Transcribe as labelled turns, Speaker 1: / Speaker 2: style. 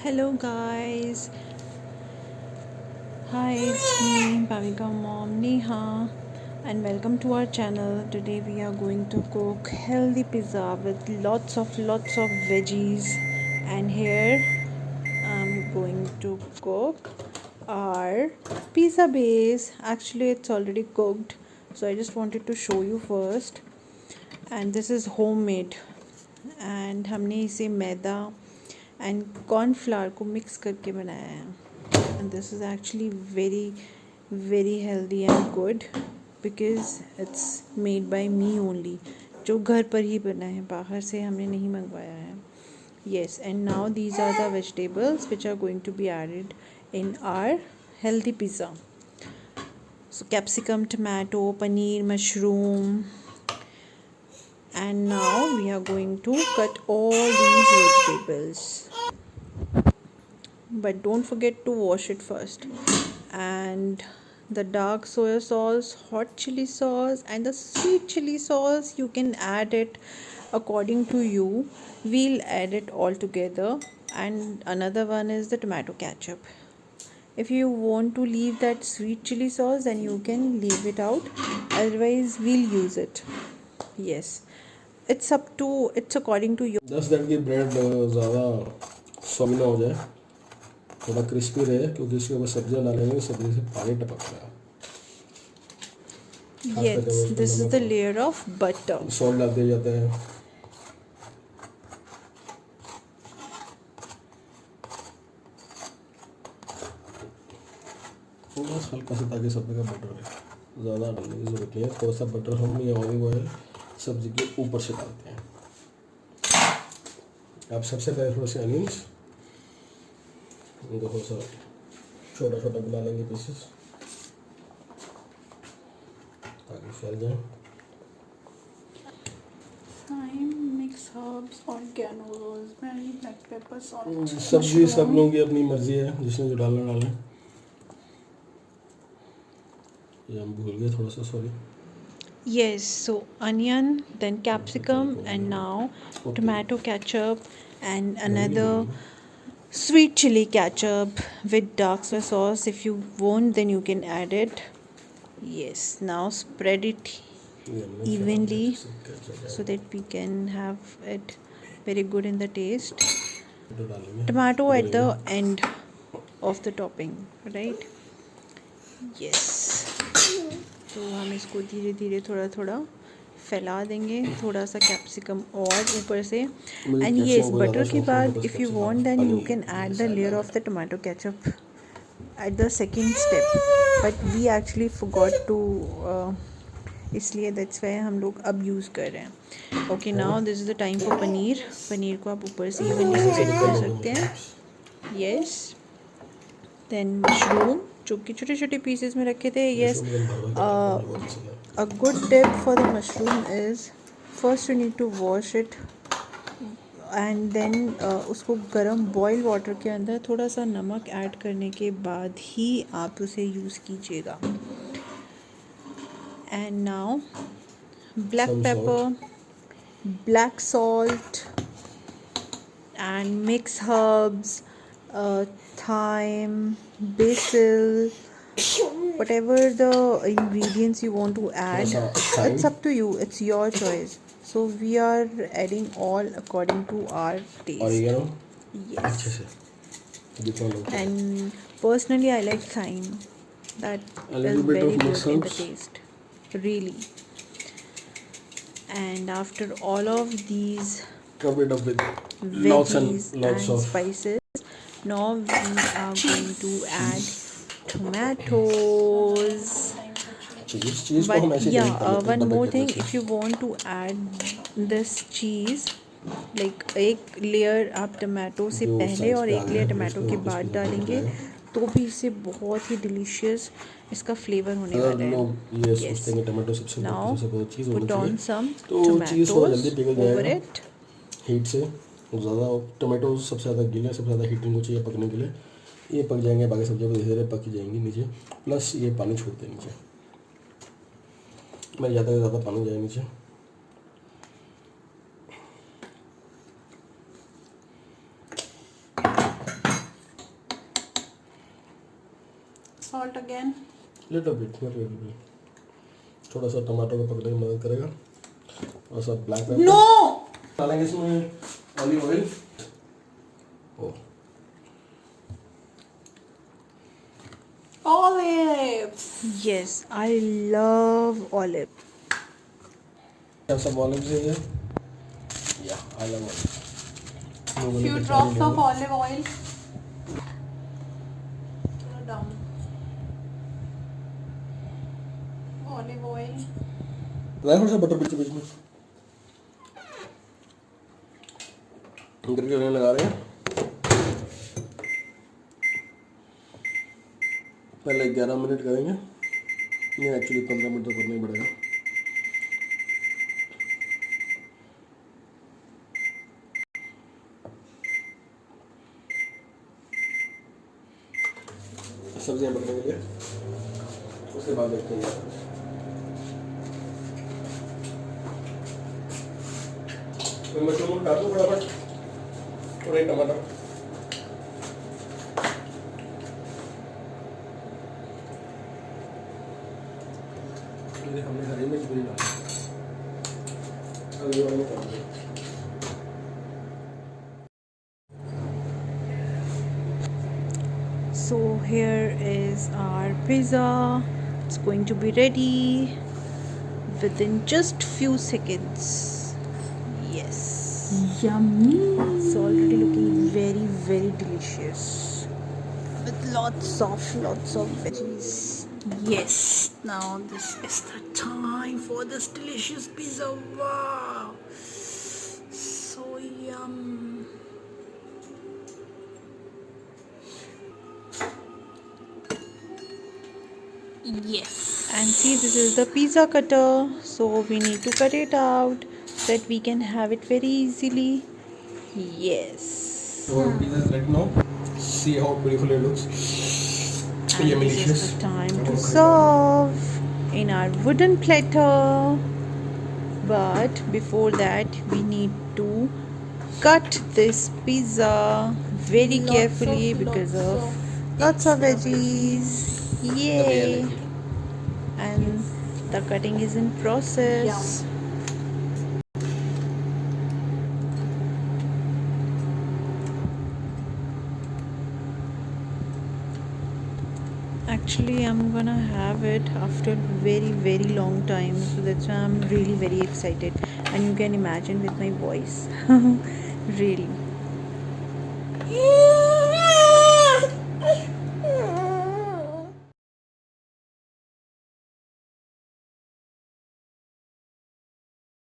Speaker 1: Hello guys, hi, it's me PaavikaMom Neha, and welcome to our channel. Today we are going to cook healthy pizza with lots of veggies, and here I'm going to cook our pizza base. Actually, it's already cooked, so I just wanted to show you first. And this is homemade, and हमने इसे मैदा and cornflour को mix करके बनाया है. And this is actually very healthy and good because it's made by me only. जो घर पर ही बना है, बाहर से हमने नहीं मंगवाया है. Yes, and now these are the vegetables which are going to be added in our healthy pizza. So capsicum, tomato, paneer, mushroom, and now we are going to cut all these vegetables, but don't forget to wash it first. And the dark soya sauce, hot chili sauce, and the sweet chili sauce, you can add it according to you. We'll add it all together. And another one is the tomato ketchup. If you want to leave that sweet chili sauce, then you can leave it out, otherwise we'll use it. Yes, it's according to you.
Speaker 2: 10 minute की bread ज़्यादा soggy ना हो जाए, थोड़ा crispy रहे, क्योंकि इसके ऊपर सब्जियाँ डालेंगे, सब्जी से पानी टपक रहा है. खास करके
Speaker 1: Yes,
Speaker 2: उसमें
Speaker 1: this is the
Speaker 2: नमक
Speaker 1: layer of butter.
Speaker 2: और सॉल्ट डाल दिया जाता है. बस हल्का सा, ताकि सब्जी का बटर रहे. ज़्यादा डालने की ज़रूरत नहीं है. थोड़ा सा बटर हम या ऑलिव ऑयल सब्जी के ऊपर से डालते हैं. आप सबसे पहले थोड़े से अनियंस इनको थोड़ा सा छोटा छोटा बना लेंगे पीसेस, ताकि फैल जाए.
Speaker 1: Thyme, mix herbs, oregano, rosemary, black pepper, salt,
Speaker 2: सब्जी सब
Speaker 1: mushroom.
Speaker 2: लोगों की अपनी मर्जी है, जिसने जो डालना डालें. ये हम भूल गए थोड़ा सा, sorry.
Speaker 1: Yes, so onion, then capsicum, and now tomato ketchup, and another sweet chili ketchup with dark soy sauce. If you want, then you can add it. Yes, now spread it evenly so that we can have it very good in the taste. Tomato at the end of the topping, right? Yes. तो हम इसको धीरे धीरे थोड़ा थोड़ा फैला देंगे, थोड़ा सा कैप्सिकम और ऊपर से. एंड येस, बटर के बाद if you want then you can add the layer of the tomato ketchup at the second step, but we actually forgot to, इसलिए दैट्स वाई हम लोग अब यूज़ कर रहे हैं. Okay, now this is the time for paneer. Paneer को आप ऊपर से इवनली स्प्रेड कर सकते हैं. येस, देन मशरूम जो कि छोटे छोटे पीसेस में रखे थे. Yes, a good tip for the mushroom is first you need to wash it and then उसको गर्म बॉयल वाटर के अंदर थोड़ा सा नमक ऐड करने के बाद ही आप उसे यूज़ कीजिएगा. And now black pepper, black salt, and mix herbs, thyme, basil, whatever the ingredients you want to add. It's up to you, it's your choice. So we are adding all according to our taste.
Speaker 2: Oregano
Speaker 1: Yes,
Speaker 2: अच्छे से.
Speaker 1: and personally I like thyme. That
Speaker 2: A
Speaker 1: is
Speaker 2: little bit
Speaker 1: very
Speaker 2: of
Speaker 1: good
Speaker 2: mixed
Speaker 1: in the
Speaker 2: herbs.
Speaker 1: taste, really. And after all of these
Speaker 2: A bit of with lots
Speaker 1: veggies
Speaker 2: and lots
Speaker 1: and
Speaker 2: of
Speaker 1: spices, now we are going to add tomatoes.
Speaker 2: चीज़ को हम
Speaker 1: But
Speaker 2: ऐसे
Speaker 1: yeah,
Speaker 2: grind कर लेते हैं
Speaker 1: one
Speaker 2: दबे
Speaker 1: more
Speaker 2: के
Speaker 1: thing,
Speaker 2: नीचे.
Speaker 1: if you want to add this cheese, like एक लेयर आप टमाटो से
Speaker 2: जो
Speaker 1: पहले
Speaker 2: sides
Speaker 1: और
Speaker 2: पे
Speaker 1: एक
Speaker 2: आ गए
Speaker 1: लेयर
Speaker 2: हैं,
Speaker 1: टमाटो
Speaker 2: उसको
Speaker 1: के
Speaker 2: वापस
Speaker 1: बाद
Speaker 2: पीछे
Speaker 1: डालेंगे,
Speaker 2: जाएगा.
Speaker 1: तो भी इससे बहुत ही डिलीशियस इसका फ्लेवर होने
Speaker 2: अगर
Speaker 1: वाला है.
Speaker 2: लोग ये
Speaker 1: Yes,
Speaker 2: सोचते हैं कि टमाटो सबसे
Speaker 1: now
Speaker 2: सबसे बहुत चीज़ होनी
Speaker 1: put on
Speaker 2: चाहिए,
Speaker 1: some
Speaker 2: तो चीज़ थोड़ा
Speaker 1: tomatoes
Speaker 2: जल्दी पिघल
Speaker 1: over
Speaker 2: जाएगा
Speaker 1: it.
Speaker 2: हीट से. ज़्यादा टमाटो सबसे ज़्यादा गीले, सबसे ज़्यादा हीटिंग को चाहिए पकने के लिए. ये पक जाएंगे, बाकी सब्जियाँ धीरे धीरे पक जाएंगी नीचे. प्लस ये पानी छोड़ते हैं नीचे, मैं ज़्यादा से ज़्यादा पानी जाए नीचे.
Speaker 1: Salt again.
Speaker 2: Little bit, not little bit. थोड़ा सा टमाटर को पकड़ने में मदद करेगा। और सब ब्लैक पेपर।
Speaker 1: No.
Speaker 2: डालेंगे इसमें olive oil. Oh
Speaker 1: Olives. Yes, I love olive.
Speaker 2: have some olives in here? Yeah, I love olive.
Speaker 1: Few drops of olive oil. Throw down. Olive oil.
Speaker 2: थोड़ा सा बटर बीच बीच में करके लगा रहे हैं। पहले 11 मिनट करेंगे। नहीं, एक्चुअली 15 मिनट तो करना ही पड़ेगा। सब्जियां पकने के लिए उसके बाद देखते हैं। तो मशरूम काट दो फटाफट और एक टमाटर। हमने हरी मिर्च भी नहीं डाली। अगली बार में कर देंगे।
Speaker 1: So here is our pizza. It's going to be ready within just few seconds. Yes. Yummy. It's already looking very delicious with lots of veggies. Yes. Now this is the time for this delicious pizza. Wow. So yum. Yes. And see, this is the pizza cutter. So we need to cut it out so that we can have it very easily. Yes.
Speaker 2: So our pizza is ready now. See how beautiful it looks.
Speaker 1: And this is the time to serve in our wooden platter. But before that, we need to cut this pizza very carefully because of lots of veggies. Yay! And the cutting is in process. Actually, I'm gonna have it after very long time, so that's why I'm really very excited. And you can imagine with my voice. Really.